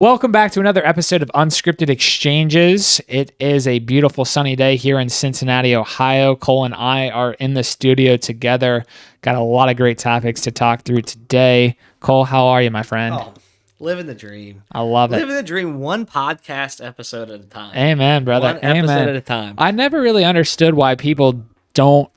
Welcome back to another episode of Unscripted Exchanges. It is a beautiful sunny day here in Cincinnati, Ohio. Cole and I are in the studio together. Got a lot of great topics to talk through today. Cole, how are you, my friend? Oh, living the dream. I love it. Living the dream, one podcast episode at a time. Amen, brother. One episode at a time. I never really understood why people don't.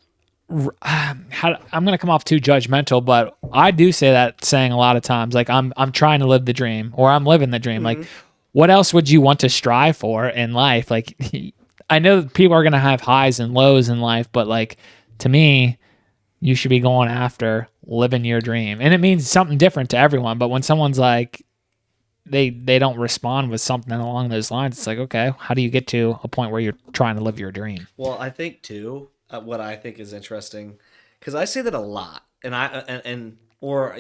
I'm going to come off too judgmental, but I do say that saying a lot of times, like I'm trying to live the dream or I'm living the dream. Mm-hmm. Like, what else would you want to strive for in life? Like, I know that people are going to have highs and lows in life, but like to me, you should be going after living your dream, and it means something different to everyone. But when someone's like, they don't respond with something along those lines, it's like, okay, how do you get to a point where you're trying to live your dream? Well, I think too, what I think is interesting, because I say that a lot, or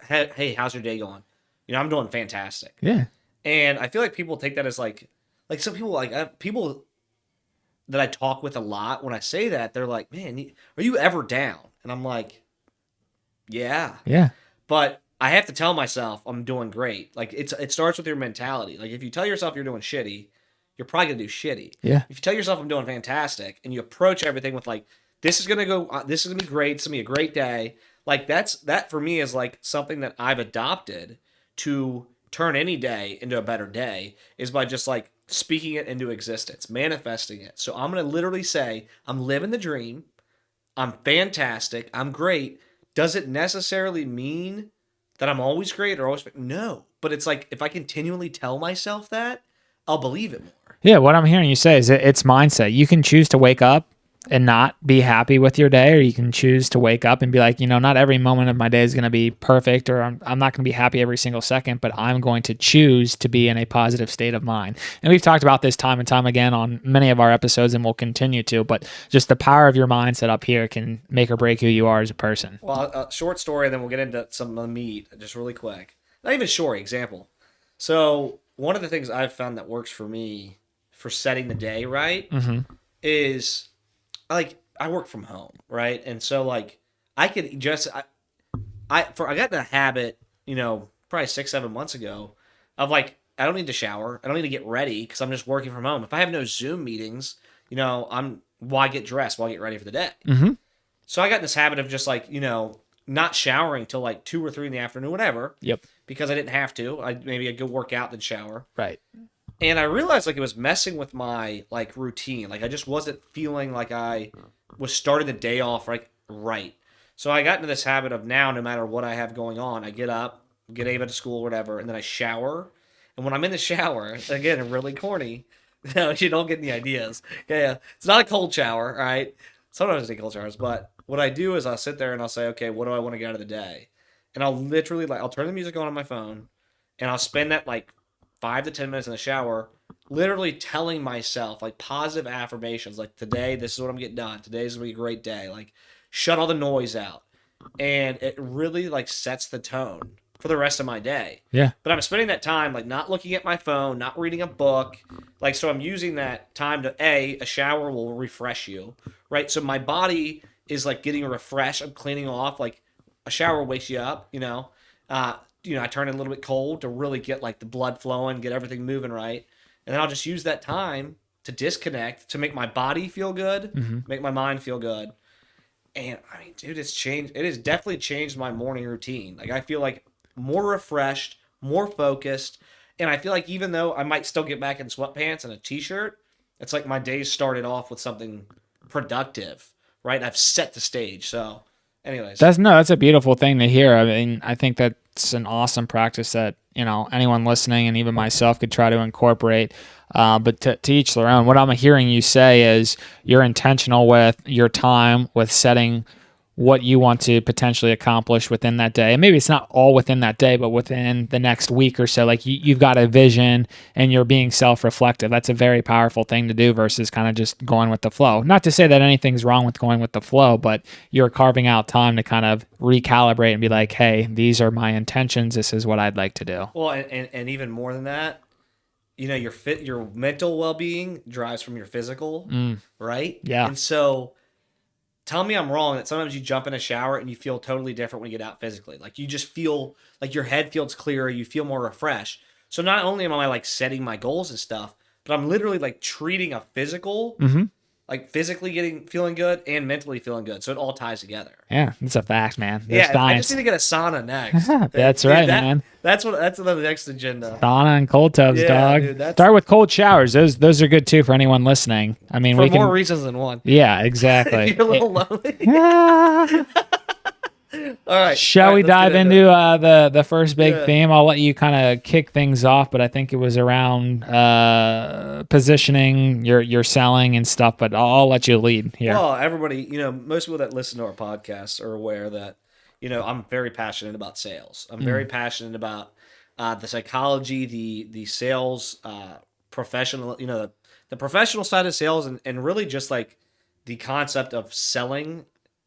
hey, how's your day going? I'm doing fantastic. Yeah. And I feel like people take that as like some people people that I talk with a lot. When I say that, they're like, "Man, are you ever down?" And I'm like, "Yeah." Yeah. But I have to tell myself I'm doing great. Like it starts with your mentality. Like if you tell yourself you're doing shitty, you're probably gonna do shitty. Yeah. If you tell yourself I'm doing fantastic, and you approach everything with like, this is gonna be great. It's gonna be a great day. Like that for me is like something that I've adopted to turn any day into a better day is by just like speaking it into existence, manifesting it. So I'm gonna literally say I'm living the dream. I'm fantastic. I'm great. Does it necessarily mean that I'm always great or always no? But it's like if I continually tell myself that, I'll believe it more. Yeah, what I'm hearing you say is it's mindset. You can choose to wake up and not be happy with your day, or you can choose to wake up and be like, not every moment of my day is going to be perfect, or I'm not going to be happy every single second, but I'm going to choose to be in a positive state of mind. And we've talked about this time and time again on many of our episodes, and we'll continue to, but just the power of your mindset up here can make or break who you are as a person. Well, a short story, and then we'll get into some of the meat, just really quick. Not even short, example. So one of the things I've found that works for me for setting the day right is I work from home, right? And so like I could just I got in a habit, probably 6-7 months ago of like I don't need to shower, I don't need to get ready because I'm just working from home. If I have no Zoom meetings, why get dressed? Why get ready for the day? Mm-hmm. So I got in this habit of just like not showering till like 2 or 3 in the afternoon, whatever. Yep. Because I didn't have to. Maybe I'd go work out then shower. Right. And I realized like it was messing with my like routine. Like I just wasn't feeling like I was starting the day off right. So I got into this habit of now, no matter what I have going on, I get up, get Ava to school, whatever, and then I shower. And when I'm in the shower, again, really corny. No, you don't get any ideas. Yeah, it's not a cold shower, all right? Sometimes I take cold showers, but what I do is I'll sit there and I'll say, okay, what do I want to get out of the day? And I'll literally I'll turn the music on my phone, and I'll spend that like 5 to 10 minutes in the shower, literally telling myself like positive affirmations, like today this is what I'm getting done. Today's gonna be a great day. Like shut all the noise out, and it really like sets the tone for the rest of my day. Yeah. But I'm spending that time like not looking at my phone, not reading a book, like so I'm using that time to a shower will refresh you, right? So my body is like getting refreshed. I'm cleaning off. Like a shower wakes you up, I turn it a little bit cold to really get like the blood flowing, get everything moving right. And then I'll just use that time to disconnect, to make my body feel good, make my mind feel good. And I mean, dude, it's changed. It has definitely changed my morning routine. Like I feel like more refreshed, more focused. And I feel like even though I might still get back in sweatpants and a t-shirt, it's like my day started off with something productive, right? I've set the stage. So anyways. That's a beautiful thing to hear. I mean, I think that's an awesome practice that, anyone listening and even myself could try to incorporate. But to each their own. What I'm hearing you say is you're intentional with your time, with setting what you want to potentially accomplish within that day. And maybe it's not all within that day, but within the next week or so. Like you've got a vision and you're being self-reflective. That's a very powerful thing to do versus kind of just going with the flow. Not to say that anything's wrong with going with the flow, but you're carving out time to kind of recalibrate and be like, hey, these are my intentions. This is what I'd like to do. Well, and even more than that, your mental well-being drives from your physical, right? Yeah. And so tell me I'm wrong that sometimes you jump in a shower and you feel totally different when you get out physically. Like you just feel like your head feels clearer, you feel more refreshed. So not only am I like setting my goals and stuff, but I'm literally like treating a physical, Mm-hmm. like physically feeling good and mentally feeling good. So it all ties together. Yeah, it's a fact, man. There's Yeah, I just need science. to get a sauna next. That's Dude, right, man. that's the next agenda. Sauna and cold tubs, Yeah, dog. dude, that's Start with cold showers. Those are good too for anyone listening. I mean, for we more can. reasons than one. Yeah, If exactly. you're a little lonely. Ah. All Shall right, we let's get dive into into it. the first big Yeah. theme? I'll let you kind of kick things off, but I think it was around positioning, your selling and stuff. But I'll let you lead here. Well, everybody, most people that listen to our podcast are aware that, I'm very passionate about sales. I'm very passionate about the psychology, the sales professional, the professional side of sales, and really just like the concept of selling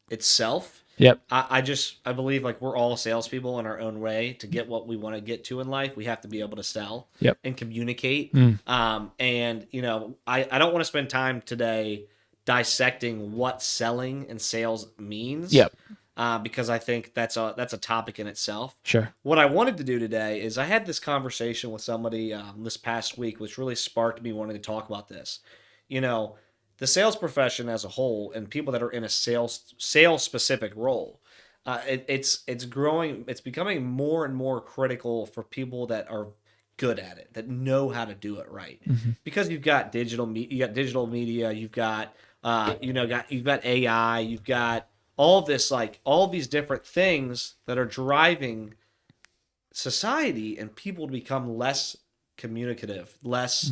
itself. Yep. I believe like we're all salespeople in our own way. To get what we want to get to in life, we have to be able to sell Yep. and communicate. Mm. And I don't want to spend time today dissecting what selling and sales means. Yep. Because I think that's a topic in itself. Sure. What I wanted to do today is I had this conversation with somebody this past week, which really sparked me wanting to talk about this. You know, the sales profession as a whole, and people that are in a sales specific role, it's growing. It's becoming more and more critical for people that are good at it, that know how to do it right. Because you've got digital media, you've got you've got AI, you've got all this like all these different things that are driving society and people to become less communicative, less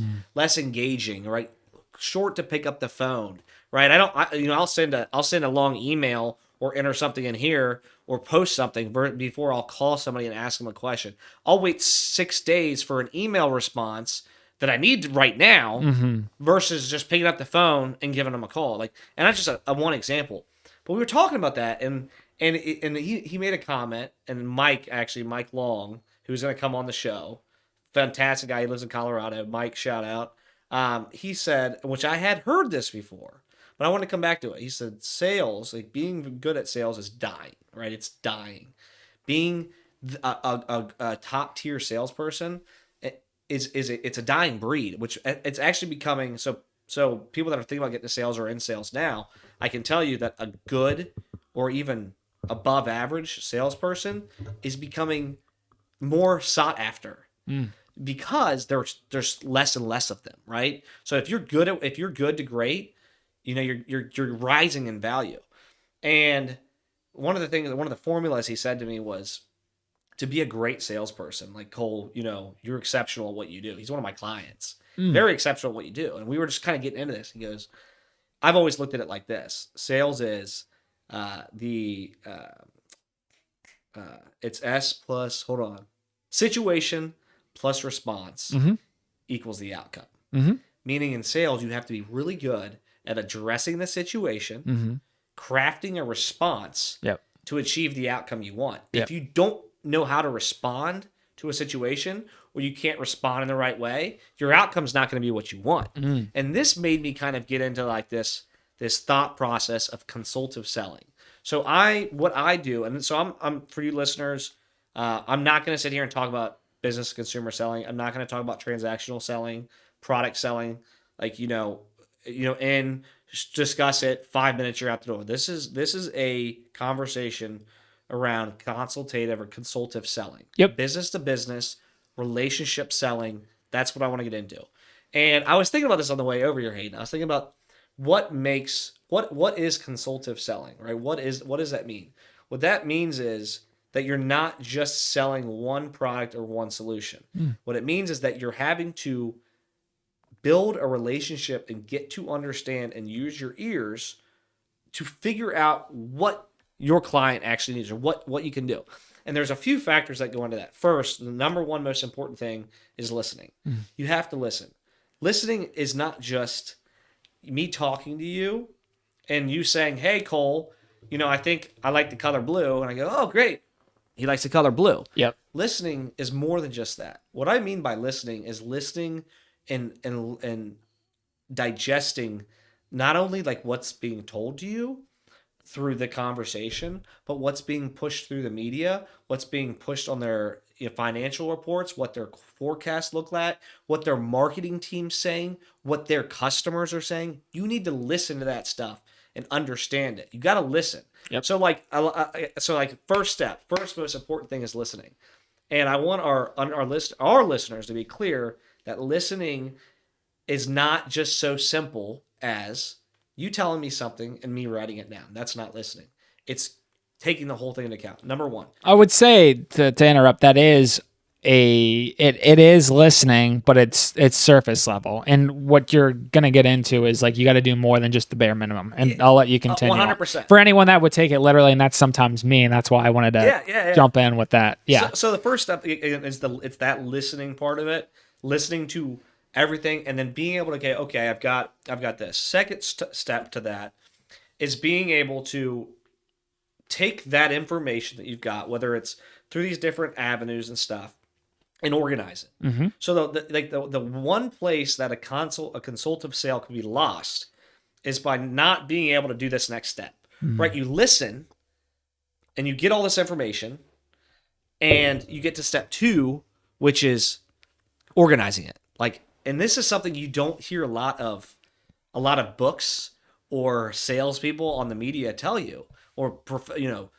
engaging, right? Short to pick up the phone, right? I'll send a long email or enter something in here or post something before I'll call somebody and ask them a question. I'll wait 6 days for an email response that I need right now versus just picking up the phone and giving them a call. Like, and that's just a one example. But we were talking about that, and he made a comment, and Mike Long, who's going to come on the show, fantastic guy. He lives in Colorado. Mike, shout out. He said, which I had heard this before, but I want to come back to it. He said, sales, like being good at sales, is dying. Right? It's dying. Being a top tier salesperson it's a dying breed, which it's actually becoming so. So people that are thinking about getting into sales or in sales now, I can tell you that a good or even above average salesperson is becoming more sought after because there's less and less of them, right? So if you're good to great, you're rising in value. And one of the formulas he said to me was to be a great salesperson. Like, Cole, you're exceptional at what you do. He's one of my clients, very exceptional at what you do. And we were just kind of getting into this. He goes, I've always looked at it like this: sales is it's S plus, hold on, situation plus response equals the outcome. Meaning in sales, you have to be really good at addressing the situation, crafting a response Yep. to achieve the outcome you want. Yep. If you don't know how to respond to a situation, or you can't respond in the right way, your outcome's not going to be what you want. And this made me kind of get into like this thought process of consultative selling. So what I do, and so I'm for you listeners, I'm not going to sit here and talk about business consumer selling. I'm not going to talk about transactional selling, product selling, like and discuss it. 5 minutes, you're out the door. This is a conversation around consultative or consultative selling. Yep. Business to business, relationship selling. That's what I want to get into. And I was thinking about this on the way over here, Hayden. I was thinking about what is consultative selling, right? What does that mean? What that means is that you're not just selling one product or one solution. What it means is that you're having to build a relationship and get to understand and use your ears to figure out what your client actually needs or what you can do. And there's a few factors that go into that. First, the number one most important thing is listening. You have to listen. Listening is not just me talking to you and you saying, "Hey, Cole, I think I like the color blue." And I go, "Oh, great. He likes the color blue." Yep. Listening is more than just that. What I mean by listening is listening and digesting not only like what's being told to you through the conversation, but what's being pushed through the media, what's being pushed on their financial reports, what their forecasts look like, what their marketing team's saying, what their customers are saying. You need to listen to that stuff and understand it. You got to listen. Yep. So first step, first most important thing is listening. And I want our listeners to be clear that listening is not just so simple as you telling me something and me writing it down. That's not listening. It's taking the whole thing into account. Number one. I would say to interrupt, that is it is listening, but it's surface level. And what you're gonna get into is like you got to do more than just the bare minimum. And I'll let you continue. 100%. For anyone that would take it literally, and that's sometimes me, and that's why I wanted to jump in with that. Yeah. So the first step is it's that listening part of it, listening to everything, and then being able to get okay, I've got this. Second step to that is being able to take that information that you've got, whether it's through these different avenues and stuff, and organize it. Mm-hmm. So the one place that a consultative sale can be lost is by not being able to do this next step. Mm-hmm. Right? You listen and you get all this information and you get to step 2, which is organizing it. And this is something you don't hear a lot of books or salespeople on the media tell you, or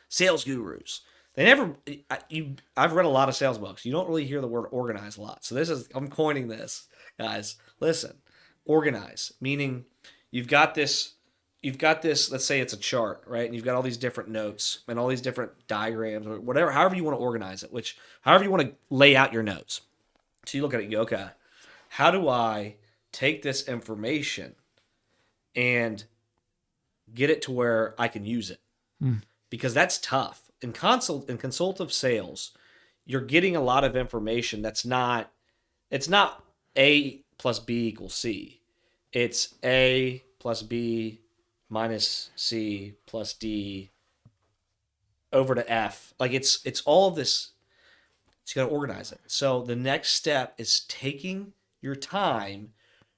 sales gurus. I've read a lot of sales books. You don't really hear the word organize a lot. So I'm coining this, guys. Listen, organize, meaning you've got this, let's say it's a chart, right? And you've got all these different notes and all these different diagrams or whatever, however you want to organize it, however you want to lay out your notes. So you look at it and go, okay, how do I take this information and get it to where I can use it? Because that's tough. In consultative sales, you're getting a lot of information it's not A plus B equals C. It's A plus B minus C plus D over to F. It's all of this. So you got to organize it. So the next step is taking your time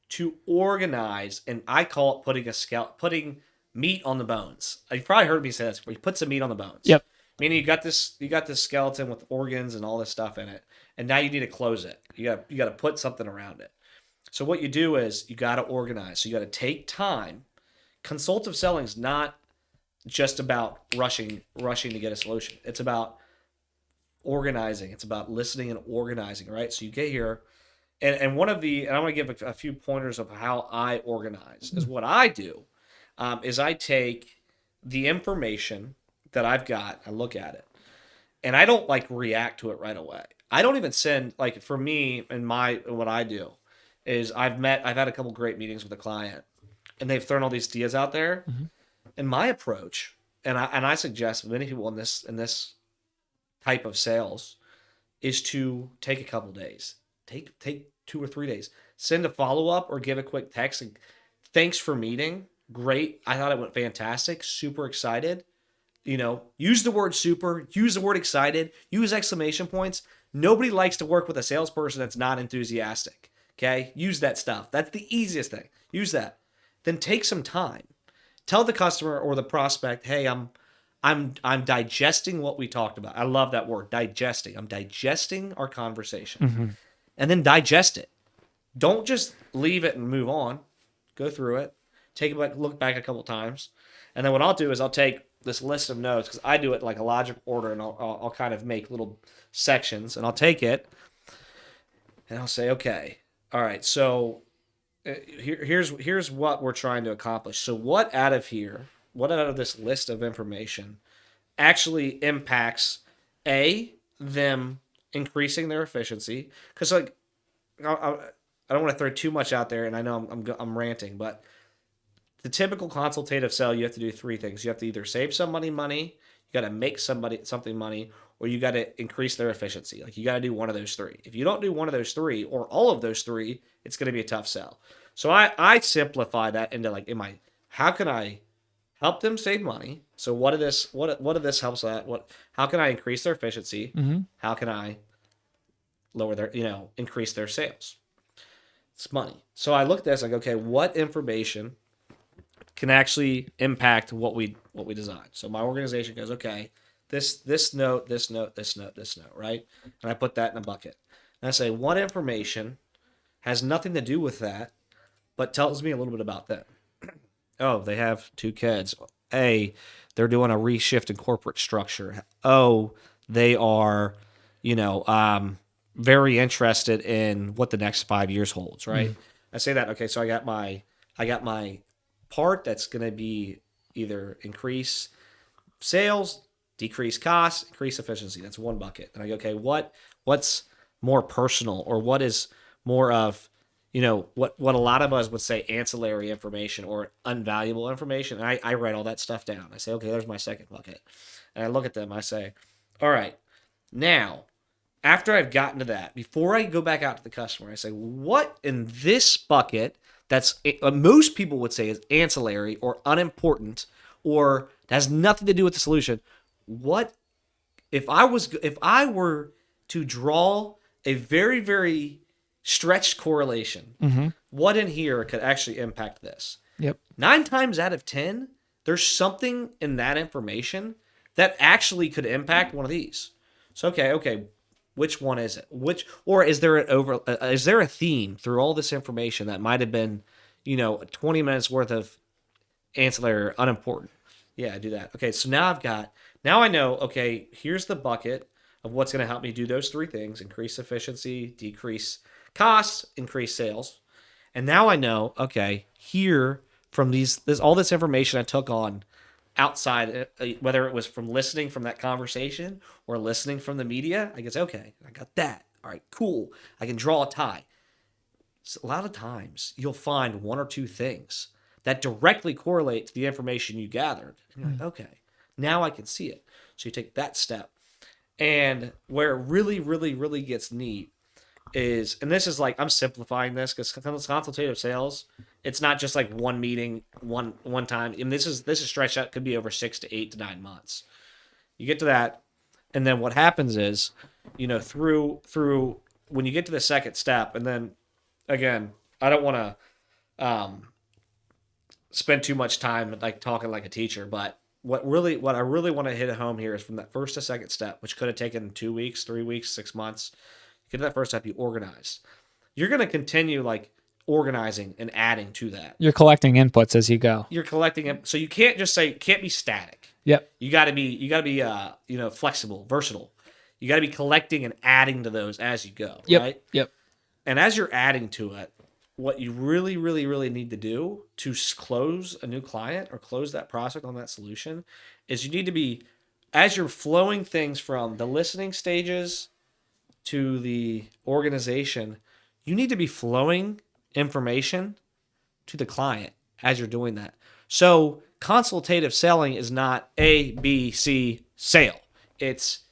to organize, and I call it putting meat on the bones. You've probably heard me say this before. You put some meat on the bones. Yep. Meaning you got this skeleton with organs and all this stuff in it, and now you need to close it. You got to put something around it. So what you do is you got to organize. So you got to take time. Consultative selling is not just about rushing to get a solution. It's about organizing. It's about listening and organizing, right? So you get here, and I'm going to give a few pointers of how I organize. Is what I do is I take the information that I've got, I look at it, and I don't react to it right away. I don't even send, for me and what I do is I've had a couple great meetings with a client, and they've thrown all these ideas out there. Mm-hmm. And my approach, and I suggest many people in this type of sales, is to take a couple days, take 2 or 3 days, send a follow up or give a quick text. And, thanks for meeting. Great. I thought it went fantastic. Super excited. Use the word super, use the word excited, use exclamation points. Nobody likes to work with a salesperson that's not enthusiastic. Okay? Use that stuff. That's the easiest thing. Use that. Then take some time. Tell the customer or the prospect, hey, I'm digesting what we talked about. I love that word, digesting. I'm digesting our conversation. Mm-hmm. And then digest it. Don't just leave it and move on. Go through it. Look back a couple times. And then what I'll do is I'll take this list of notes, because I do it like a logical order, and I'll kind of make little sections, and I'll take it and I'll say, okay, all right, so here's what we're trying to accomplish. So what out of this list of information actually impacts them increasing their efficiency? Because I don't want to throw too much out there, and I know I'm ranting, but the typical consultative sale, you have to do 3 things. You have to either save somebody money, you got to make something money, or you got to increase their efficiency. You got to do one of those 3. If you don't do one of those 3 or all of those 3, it's going to be a tough sell. So I simplify that into how can I help them save money? So what of this helps that? How can I increase their efficiency? Mm-hmm. How can I lower their increase their sales? It's money. So I looked at this okay, what information can actually impact what we design. So my organization goes, okay, this note, this note, this note, this note, right? And I put that in a bucket. And I say, what information has nothing to do with that, but tells me a little bit about them? Oh, they have 2 kids. A, they're doing a reshift in corporate structure. Oh, they are, you know, very interested in what the next 5 years holds, right? I say that, okay, so I got my part that's gonna be either increase sales, decrease costs, increase efficiency. That's one bucket. And I go, okay, what's more personal, or what is more of, what a lot of us would say ancillary information or unvaluable information. And I write all that stuff down. I say, okay, there's my second bucket. And I look at them, I say, all right, now after I've gotten to that, before I go back out to the customer, I say, what in this bucket that's most people would say is ancillary or unimportant or has nothing to do with the solution? What if I were to draw a very, very stretched correlation? What in here could actually impact this? Yep. 9 times out of 10, there's something in that information that actually could impact one of these. So okay, which one is it? Or is there is there a theme through all this information that might have been, 20 minutes worth of ancillary or unimportant? Yeah, I do that. Okay, so now I know, okay, here's the bucket of what's going to help me do those 3 things: increase efficiency, decrease costs, increase sales. And now I know, okay, here from all this information I took on outside, whether it was from listening from that conversation or listening from the media, I guess, okay, I got that. All right, cool. I can draw a tie. So a lot of times you'll find 1 or 2 things that directly correlate to the information you gathered. And you're like, okay, now I can see it. So you take that step. And where it really, really, really gets neat is, and this is like, I'm simplifying this because consultative sales, it's not just like one meeting, one time. And this is stretched out, could be over 6 to 8 to 9 months. You get to that, and then what happens is, through when you get to the second step, and then again, I don't want to spend too much time like talking like a teacher, but what I really want to hit home here is from that first to second step, which could have taken 2 weeks, 3 weeks, 6 months. Get to that first step, you organize. You're going to continue like organizing and adding to that. You're collecting inputs as you go. You're collecting it, so you can't just say, can't be static. Yep. You got to be flexible, versatile. You got to be collecting and adding to those as you go. Yep. Right. Yep. And as you're adding to it, what you really, really, really need to do to close a new client or close that prospect on that solution is you need to be, as you're flowing things from the listening stages to the organization, you need to be flowing information to the client as you're doing that. So consultative selling is not A, B, C, sale. It's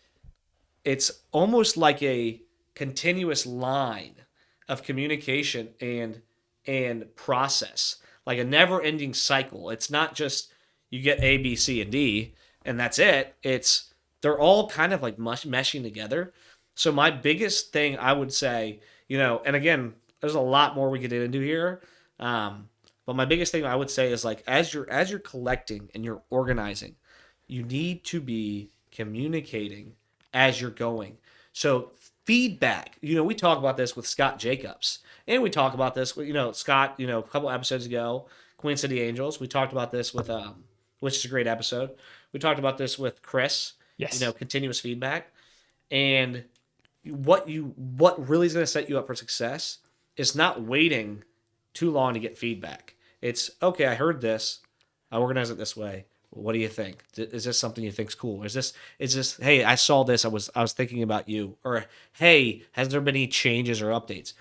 almost like a continuous line of communication and process, like a never-ending cycle. It's not just you get A, B, C, and D, and that's it. They're all kind of like meshing together. So my biggest thing I would say, and again, there's a lot more we could get into here, but my biggest thing I would say is like as you're collecting and you're organizing, you need to be communicating as you're going. So feedback, we talk about this with Scott Jacobs, and we talk about this with Scott, a couple episodes ago, Queen City Angels. We talked about this with which is a great episode. We talked about this with Chris. Yes. Continuous feedback. And what really is going to set you up for success is not waiting too long to get feedback. It's okay, I heard this, I organize it this way. What do you think? Is this something you think's cool? Is this hey, I saw this, I was thinking about you, or hey, has there been any changes or updates?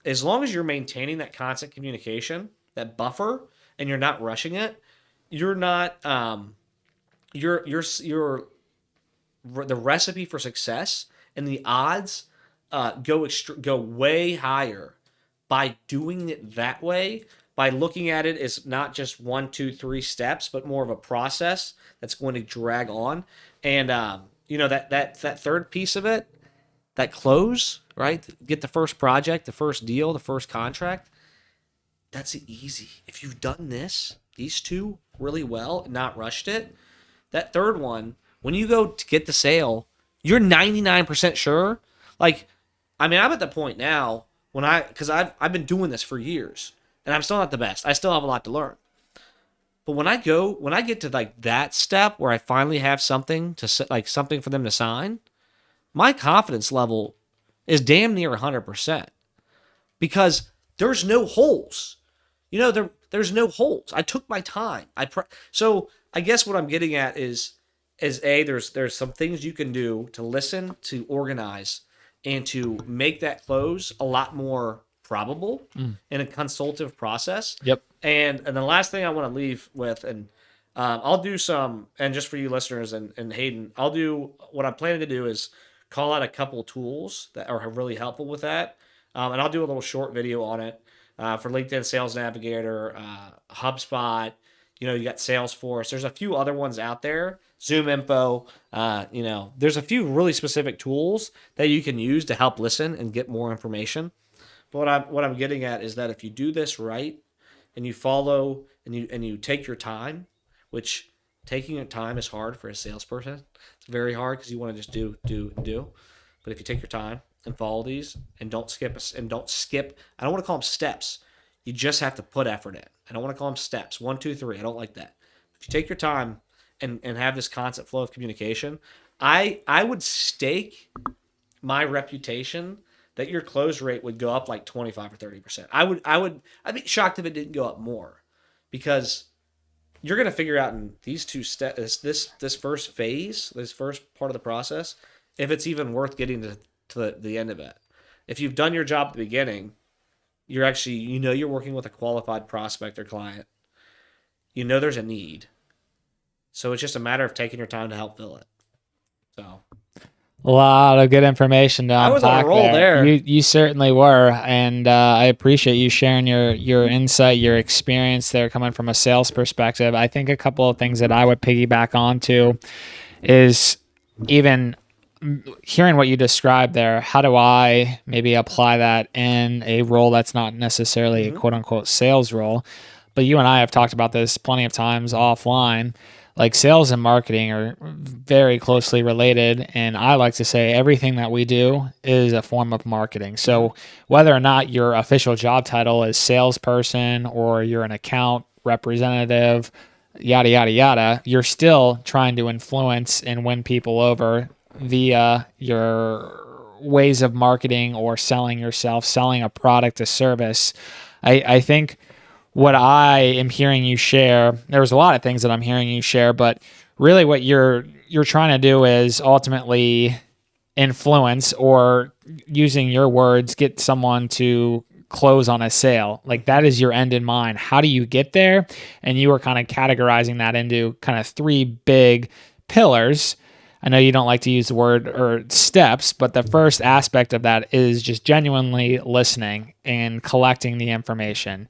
As long as you're maintaining that constant communication, that buffer, and you're not rushing it, you're not you're the recipe for success and the odds go way higher by doing it that way, by looking at it as not just 1, 2, 3 steps, but more of a process that's going to drag on. And that third piece of it, that close, right? Get the first project, the first deal, the first contract. That's easy. If you've done these 2 really well and not rushed it, that third one When you go to get the sale, you're 99% sure. Like, I mean, I'm at the point now because I've been doing this for years, and I'm still not the best. I still have a lot to learn. But when I get to like that step where I finally have something something for them to sign, my confidence level is damn near 100% because there's no holes. There's no holes. I took my time. So I guess what I'm getting at is there's some things you can do to listen, to organize, and to make that close a lot more probable in a consultative process. Yep. And the last thing I want to leave with, and I'll do some, and just for you listeners and Hayden, what I'm planning to do is call out a couple tools that are really helpful with that. And I'll do a little short video on it for LinkedIn Sales Navigator, HubSpot. You got Salesforce. There's a few other ones out there. Zoom Info. There's a few really specific tools that you can use to help listen and get more information. But what I'm getting at is that if you do this right and you follow and you take your time, which taking your time is hard for a salesperson. It's very hard because you want to just do. But if you take your time and follow these and don't skip, I don't want to call them steps. You just have to put effort in. I don't want to call them steps. 1, 2, 3. I don't like that. If you take your time and have this constant flow of communication, I would stake my reputation that your close rate would go up like 25 or 30%. I'd be shocked if it didn't go up more, because you're going to figure out in these two steps, this first phase, this first part of the process, if it's even worth getting to the end of it. If you've done your job at the beginning, you're actually, you're working with a qualified prospect or client. There's a need. So it's just a matter of taking your time to help fill it. So a lot of good information to unpack. I was on a roll there. You certainly were, and I appreciate you sharing your insight, your experience there, coming from a sales perspective. I think a couple of things that I would piggyback onto is even hearing what you described there. How do I maybe apply that in a role that's not necessarily a quote unquote sales role? But you and I have talked about this plenty of times offline. Like, sales and marketing are very closely related, and I like to say everything that we do is a form of marketing. So whether or not your official job title is salesperson or you're an account representative, yada, yada, yada, you're still trying to influence and win people over via your ways of marketing or selling yourself, selling a product, a service. I think what I am hearing you share, there's a lot of things that I'm hearing you share, but really what you're trying to do is ultimately influence, or using your words, get someone to close on a sale. Like, that is your end in mind. How do you get there? And you were kind of categorizing that into kind of 3 big pillars. I know you don't like to use the word or steps, but the first aspect of that is just genuinely listening and collecting the information.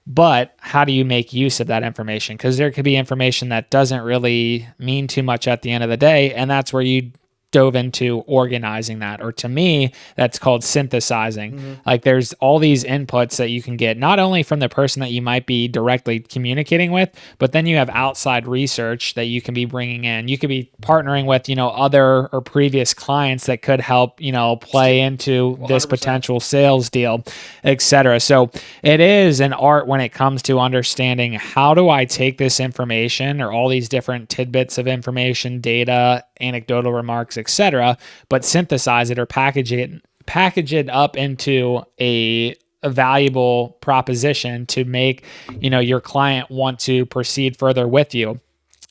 But how do you make use of that information? Because there could be information that doesn't really mean too much at the end of the day, and that's where you dove into organizing that. Or to me, that's called synthesizing. Like, there's all these inputs that you can get, not only from the person that you might be directly communicating with, but then you have outside research that you can be bringing in. You could be partnering with, other or previous clients that could help, play into 100%. This potential sales deal, etc. So it is an art when it comes to understanding, how do I take this information or all these different tidbits of information, data, anecdotal remarks, etc., but synthesize it or package it up into a valuable proposition to make, your client want to proceed further with you.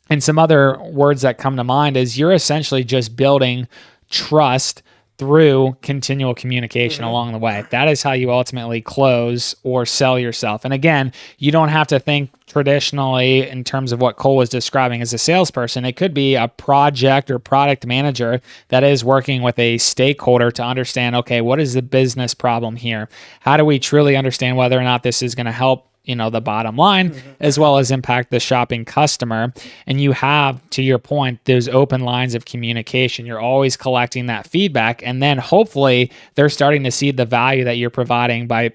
And some other words that come to mind is you're essentially just building trust through continual communication along the way. That is how you ultimately close or sell yourself. And again, you don't have to think traditionally in terms of what Cole was describing as a salesperson. It could be a project or product manager that is working with a stakeholder to understand, okay, what is the business problem here? How do we truly understand whether or not this is going to help the bottom line, as well as impact the shopping customer? And you have, to your point, those open lines of communication. You're always collecting that feedback, and then hopefully they're starting to see the value that you're providing by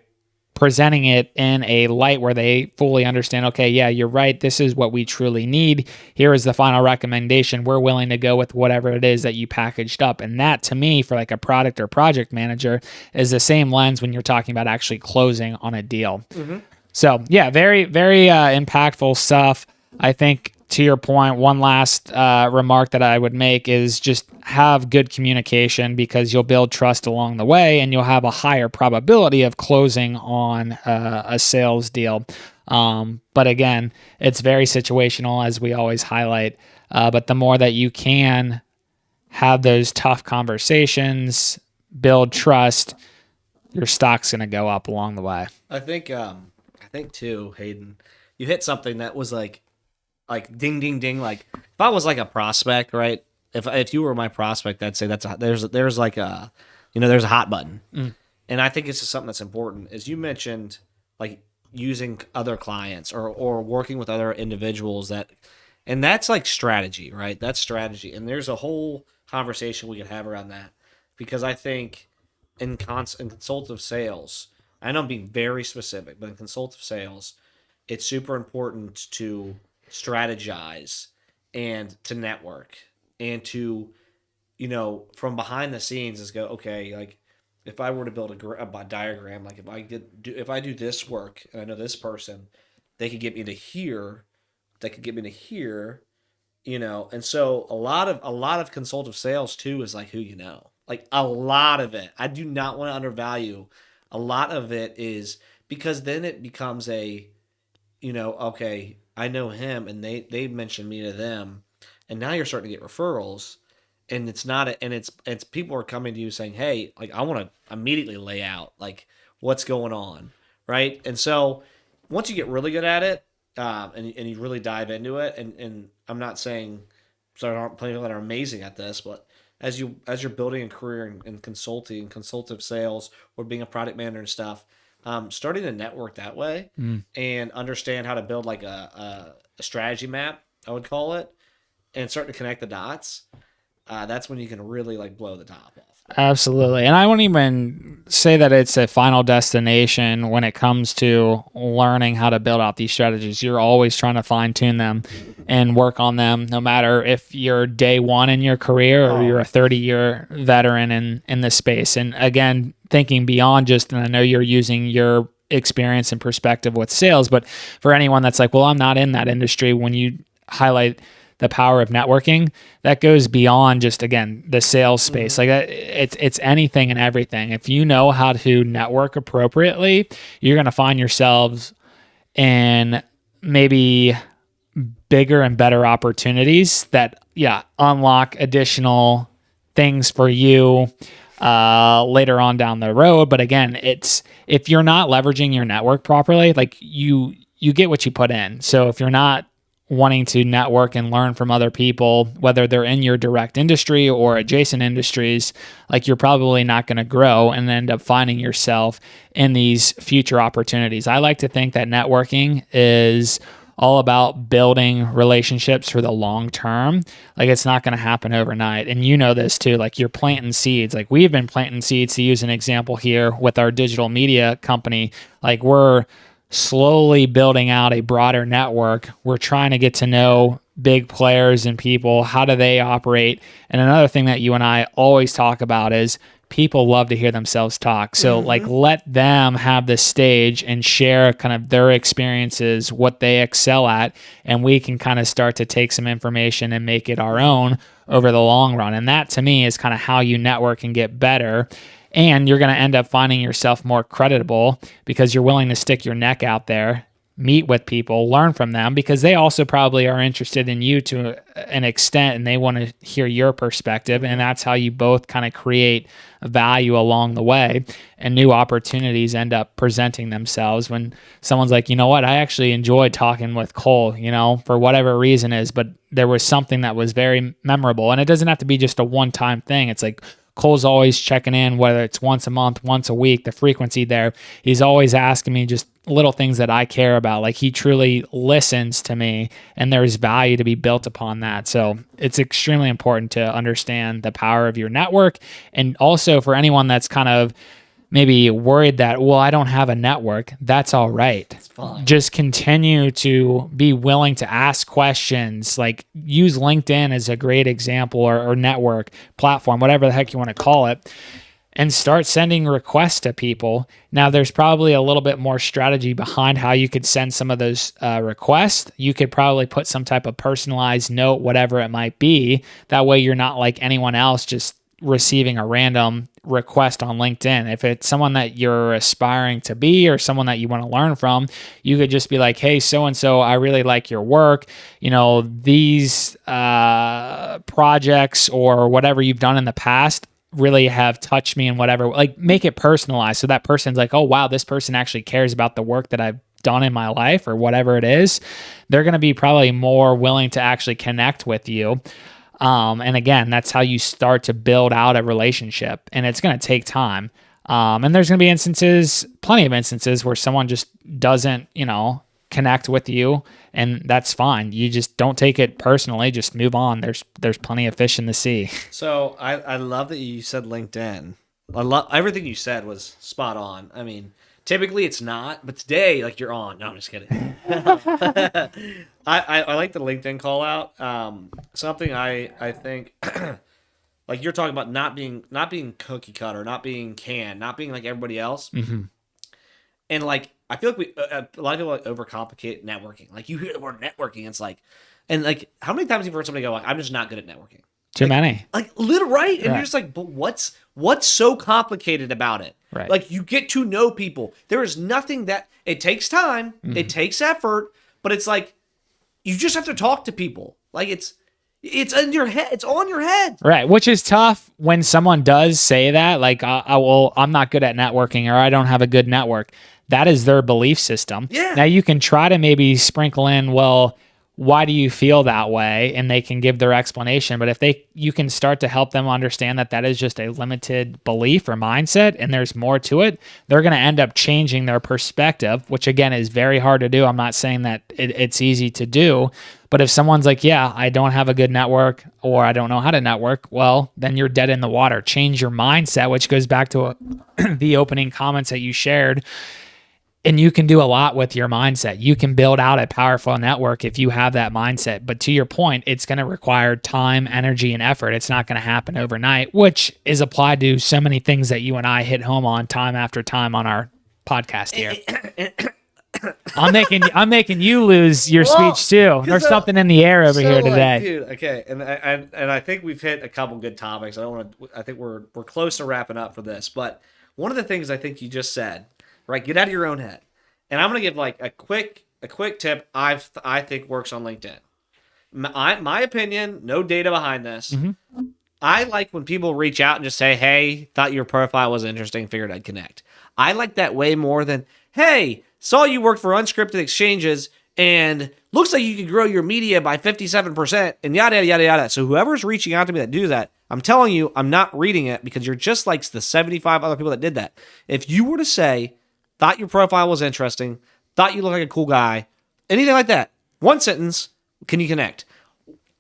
presenting it in a light where they fully understand, okay, yeah, you're right. This is what we truly need. Here is the final recommendation. We're willing to go with whatever it is that you packaged up. And that, to me, for like a product or project manager, is the same lens when you're talking about actually closing on a deal. So yeah, very, very impactful stuff. I think, to your point, one last remark that I would make is just have good communication, because you'll build trust along the way and you'll have a higher probability of closing on a sales deal. But again, it's very situational, as we always highlight. But the more that you can have those tough conversations, build trust, your stock's going to go up along the way. I think too, Hayden, you hit something that was like ding ding ding. Like if I was like a prospect, right? If you were my prospect, I'd say there's like a, there's a hot button. And I think this is something that's important. As you mentioned, like using other clients or working with other individuals, and that's like strategy, right? That's strategy. And there's a whole conversation we could have around that, because I think in consultative sales, I know I'm being very specific, but in consultative sales, it's super important to strategize and to network and to, from behind the scenes is go, okay, like if I were to build a diagram, like if I do this work and I know this person, they could get me to here, and so a lot of consultative sales too is like who you know. Like a lot of it, I do not want to undervalue. A lot of it is because then it becomes okay, I know him and they mentioned me to them, and now you're starting to get referrals, and it's people are coming to you saying, hey, like I want to immediately lay out like what's going on, right? And so once you get really good at it, and you really dive into it, and I'm not saying there aren't plenty of people that are amazing at this, but as you're building a career in consulting, consultative sales, or being a product manager and stuff, starting to network that way and understand how to build like a strategy map, I would call it, and start to connect the dots. That's when you can really like blow the top off. Absolutely. And I wouldn't even say that it's a final destination when it comes to learning how to build out these strategies. You're always trying to fine tune them and work on them, no matter if you're day one in your career or you're a 30-year veteran in this space. And again, thinking beyond just, and I know you're using your experience and perspective with sales, but for anyone that's like, well, I'm not in that industry, when you highlight the power of networking, that goes beyond just, again, the sales space. Like it's anything and everything. If you know how to network appropriately, you're going to find yourselves in maybe bigger and better opportunities that, unlock additional things for you later on down the road. But again, it's, if you're not leveraging your network properly, like you get what you put in. So if you're not wanting to network and learn from other people, whether they're in your direct industry or adjacent industries, like you're probably not going to grow and end up finding yourself in these future opportunities. I like to think that networking is all about building relationships for the long term. Like it's not going to happen overnight. And you know this too, like you're planting seeds. Like we've been planting seeds, to use an example here with our digital media company. Like we're slowly building out a broader network. We're trying to get to know big players and people. How do they operate? And another thing that you and I always talk about is people love to hear themselves talk. So like let them have the stage and share kind of their experiences, what they excel at, and we can kind of start to take some information and make it our own over the long run. And that to me is kind of how you network and get better. And you're going to end up finding yourself more creditable because you're willing to stick your neck out there, meet with people, learn from them, because they also probably are interested in you to an extent and they want to hear your perspective. And that's how you both kind of create value along the way, and new opportunities end up presenting themselves when someone's like, you know what, I actually enjoyed talking with Cole, for whatever reason is, but there was something that was very memorable. And it doesn't have to be just a one-time thing. It's like, Cole's always checking in, whether it's once a month, once a week, the frequency there. He's always asking me just little things that I care about. Like he truly listens to me, and there's value to be built upon that. So it's extremely important to understand the power of your network. And also for anyone that's kind of maybe worried that, well, I don't have a network, that's all right. It's fine. Just continue to be willing to ask questions. Like use LinkedIn as a great example, or network platform, whatever the heck you want to call it, and start sending requests to people. Now, there's probably a little bit more strategy behind how you could send some of those requests. You could probably put some type of personalized note, whatever it might be. That way you're not like anyone else just receiving a random request on LinkedIn. If it's someone that you're aspiring to be or someone that you want to learn from, you could just be like, hey, so-and-so, I really like your work. You know, these projects or whatever you've done in the past really have touched me, and whatever, like make it personalized. So that person's like, oh, wow, this person actually cares about the work that I've done in my life or whatever it is. They're going to be probably more willing to actually connect with you. And again, that's how you start to build out a relationship, and it's going to take time. And there's going to be plenty of instances where someone just doesn't, connect with you, and that's fine. You just don't take it personally. Just move on. There's plenty of fish in the sea. So I love that you said LinkedIn. I love everything you said was spot on. I mean, typically it's not, but today, like, you're on. No, I'm just kidding. I like the LinkedIn call out. Something I think like you're talking about not being cookie cutter, not being canned, not being like everybody else. Mm-hmm. And like I feel like a lot of people like overcomplicate networking. Like you hear the word networking, it's like, and like how many times have you heard somebody go like, I'm just not good at networking? Too many. Like little right, and Right. you're just like, but what's so complicated about it? Right. Like you get to know people. There is nothing that it takes time, it takes effort, but it's like you just have to talk to people. Like it's in your head. It's on your head. Right, which is tough when someone does say that, like, I'm not good at networking, or I don't have a good network. That is their belief system. Yeah. Now you can try to maybe sprinkle in, well, why do you feel that way? And they can give their explanation. But if you can start to help them understand that is just a limited belief or mindset, and there's more to it, they're going to end up changing their perspective, which again is very hard to do. I'm not saying that it's easy to do, but if someone's like, yeah, I don't have a good network, or I don't know how to network, well, then you're dead in the water. Change your mindset, which goes back to the opening comments that you shared. And you can do a lot with your mindset. You can build out a powerful network if you have that mindset. But to your point, it's going to require time, energy, and effort. It's not going to happen overnight, which is applied to so many things that you and I hit home on time after time on our podcast here. I'm making you lose your speech too. There's something in the air over here today. Like, dude, okay, and I think we've hit a couple good topics. I think we're close to wrapping up for this. But one of the things I think you just said, right? Get out of your own head. And I'm gonna give like a quick tip I think works on LinkedIn. My opinion, no data behind this. Mm-hmm. I like when people reach out and just say, "Hey, thought your profile was interesting, figured I'd connect." I like that way more than, "Hey, saw you work for Unscripted Exchanges and looks like you could grow your media by 57% and yada yada yada yada." So whoever's reaching out to me that do that, I'm telling you, I'm not reading it because you're just like the 75 other people that did that. If you were to say, "Thought your profile was interesting, thought you looked like a cool guy," anything like that, one sentence, can you connect?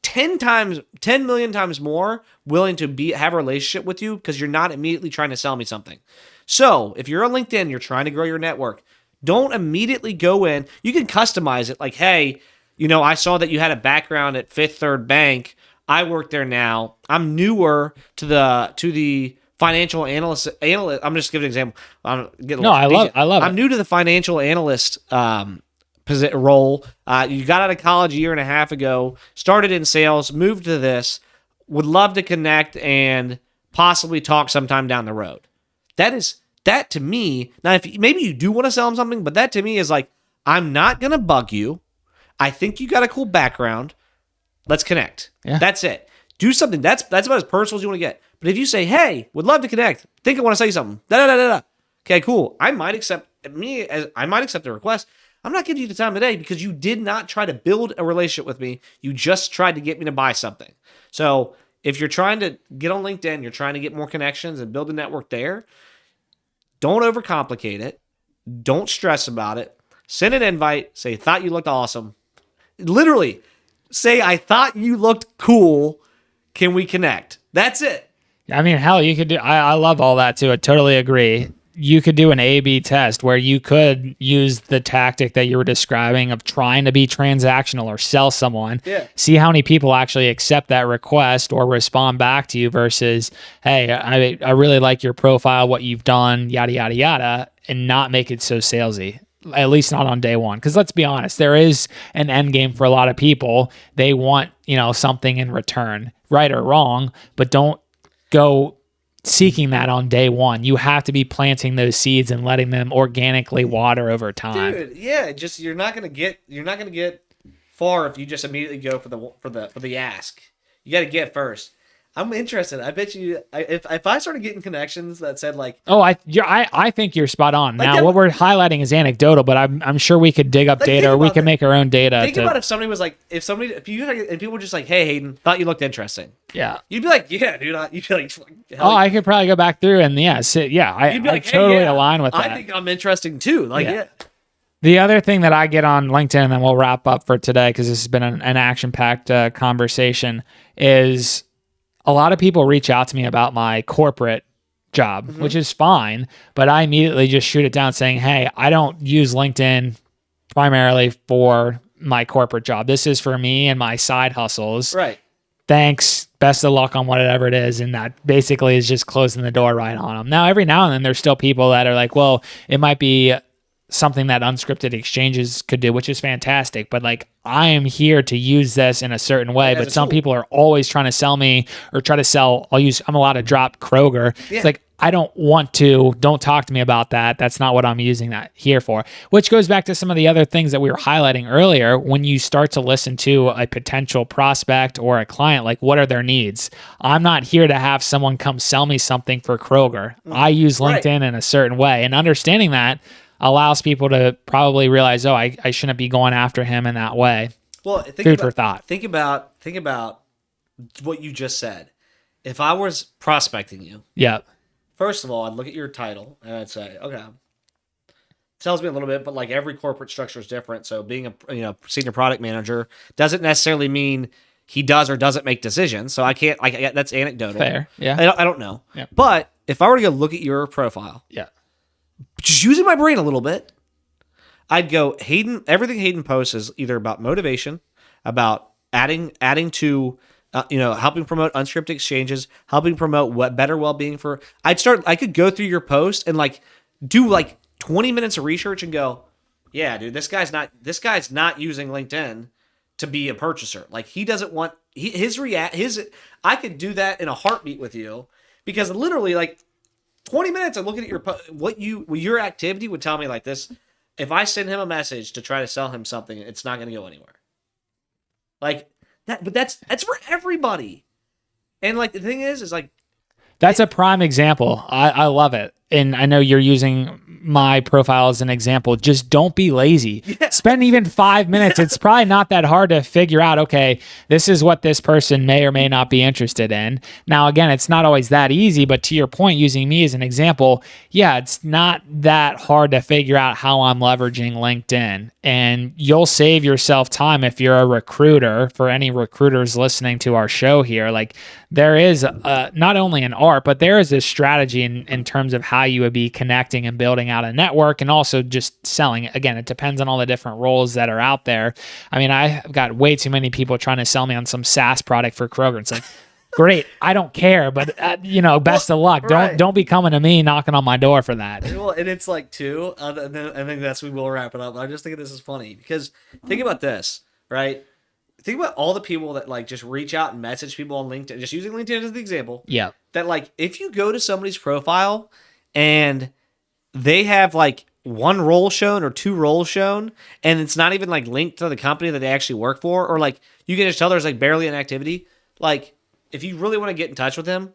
10 million times more willing to have a relationship with you because you're not immediately trying to sell me something. So if you're on LinkedIn, you're trying to grow your network, don't immediately go in. You can customize it like, "Hey, I saw that you had a background at Fifth Third Bank. I work there now. I'm newer to the financial analyst. I'm just giving an example. I love it. I'm new to the financial analyst role. You got out of college a year and a half ago, started in sales, moved to this. Would love to connect and possibly talk sometime down the road." That to me. Now, if maybe you do want to sell them something, but that to me is like, I'm not gonna bug you. I think you got a cool background. Let's connect. Yeah. That's it. Do something. That's about as personal as you want to get. But if you say, "Hey, would love to connect. Think I want to say something." Da da da da. Okay, cool. I might accept the request. I'm not giving you the time of day because you did not try to build a relationship with me. You just tried to get me to buy something. So if you're trying to get on LinkedIn, you're trying to get more connections and build a network there, don't overcomplicate it. Don't stress about it. Send an invite. Say, "Thought you looked awesome." Literally, say, "I thought you looked cool. Can we connect?" That's it. I mean, hell, you could do. I love all that too. I totally agree. you could do an A/B test where you could use the tactic that you were describing of trying to be transactional or sell someone. Yeah. See how many people actually accept that request or respond back to you versus, hey, I really like your profile, what you've done, yada, yada, yada, and not make it so salesy. At least not on day one. Because let's be honest, there is an end game for a lot of people. They want, something in return, right or wrong, but don't go seeking that on day one. You have to be planting those seeds and letting them organically water over time. Dude, yeah, just you're not gonna get far if you just immediately go for the ask. You got to get first. I'm interested. I bet you if I started getting connections that said like, oh, I think you're spot on. Now, what we're highlighting is anecdotal, but I'm sure we could dig up data, or we could make our own data. Think about if somebody was like, if you and people were just like, hey, Hayden, thought you looked interesting. Yeah, you'd be like, yeah, dude. You'd be like, I could probably go back through and I totally align with that. I think I'm interesting too. Like, yeah. The other thing that I get on LinkedIn, and then we'll wrap up for today because this has been an action-packed conversation, is a lot of people reach out to me about my corporate job, which is fine, but I immediately just shoot it down saying, hey, I don't use LinkedIn primarily for my corporate job. This is for me and my side hustles. Right. Thanks. Best of luck on whatever it is. And that basically is just closing the door right on them. Now, every now and then there's still people that are like, well, it might be something that unscripted exchanges could do, which is fantastic. But like, I am here to use this in a certain way. But some people are always trying to sell me or try to sell. I'm allowed to drop Kroger. Yeah. It's like, I don't want to. Don't talk to me about that. That's not what I'm using that here for. Which goes back to some of the other things that we were highlighting earlier. When you start to listen to a potential prospect or a client, like what are their needs? I'm not here to have someone come sell me something for Kroger. I use LinkedIn in a certain way, and understanding that allows people to probably realize, oh, I shouldn't be going after him in that way. Well, food for thought. Think about what you just said. If I was prospecting you, yeah. First of all, I'd look at your title and I'd say, okay, tells me a little bit, but like every corporate structure is different. So being a senior product manager doesn't necessarily mean he does or doesn't make decisions. So I can't that's anecdotal. Fair, yeah. I don't know. Yeah. But if I were to go look at your profile, yeah, just using my brain a little bit, I'd go everything Hayden posts is either about motivation, about adding to helping promote unscripted exchanges, helping promote what better well-being for. I could go through your post and do 20 minutes of research and go, yeah, dude, this guy's not using LinkedIn to be a purchaser. Like he doesn't want I could do that in a heartbeat with you because literally 20 minutes of looking at your activity would tell me like this. If I send him a message to try to sell him something, it's not going to go anywhere. Like that, but that's for everybody. And the thing is that's a prime example. I love it. And I know you're using my profile as an example. Just don't be lazy. Yeah. Spend even 5 minutes. It's probably not that hard to figure out, okay, this is what this person may or may not be interested in. Now, again, it's not always that easy, but to your point, using me as an example, yeah, it's not that hard to figure out how I'm leveraging LinkedIn. And you'll save yourself time if you're a recruiter. For any recruiters listening to our show here, there is not only an art, but there is a strategy in terms of how you would be connecting and building out a network and also just selling. Again, it depends on all the different roles that are out there. I mean, I've got way too many people trying to sell me on some SaaS product for Kroger. It's like, great, I don't care, but best of luck. Right. Don't be coming to me knocking on my door for that. Well, and it's too, and then I think we will wrap it up. I just think this is funny because think about this, right? Think about all the people that just reach out and message people on LinkedIn, just using LinkedIn as the example. Yeah. That if you go to somebody's profile and they have one role shown or two roles shown, and it's not even linked to the company that they actually work for, or you can just tell there's barely an activity. If you really want to get in touch with them,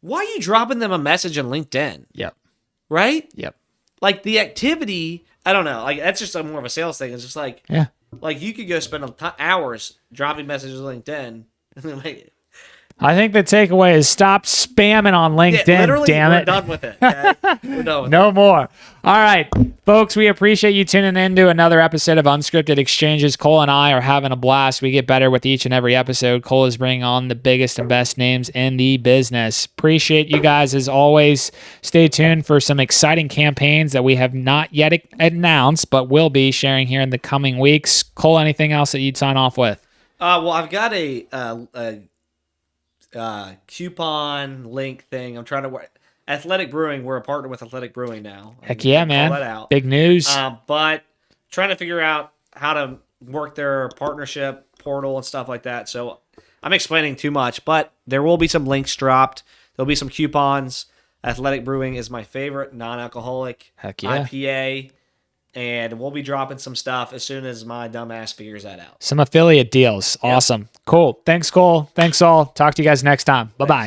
why are you dropping them a message on LinkedIn? Yep. Right? Yep. The activity, I don't know. That's just more of a sales thing. It's just yeah. You could go spend hours dropping messages on LinkedIn, and then I think the takeaway is stop spamming on LinkedIn, literally, damn we're it. done with it. Okay? We're done with No more. All right, folks, we appreciate you tuning in to another episode of Unscripted Exchanges. Cole and I are having a blast. We get better with each and every episode. Cole is bringing on the biggest and best names in the business. Appreciate you guys as always. Stay tuned for some exciting campaigns that we have not yet announced, but will be sharing here in the coming weeks. Cole, anything else that you'd sign off with? Well, I've got a coupon link thing. I'm trying to work. Athletic Brewing. We're a partner with Athletic Brewing now. Heck yeah, man. Call that out. Big news. But trying to figure out how to work their partnership portal and stuff like that. So I'm explaining too much, but there will be some links dropped. There'll be some coupons. Athletic Brewing is my favorite non-alcoholic Heck yeah. IPA. And we'll be dropping some stuff as soon as my dumbass figures that out. Some affiliate deals. Awesome. Cool. Thanks, Cole. Thanks, all. Talk to you guys next time. Bye-bye.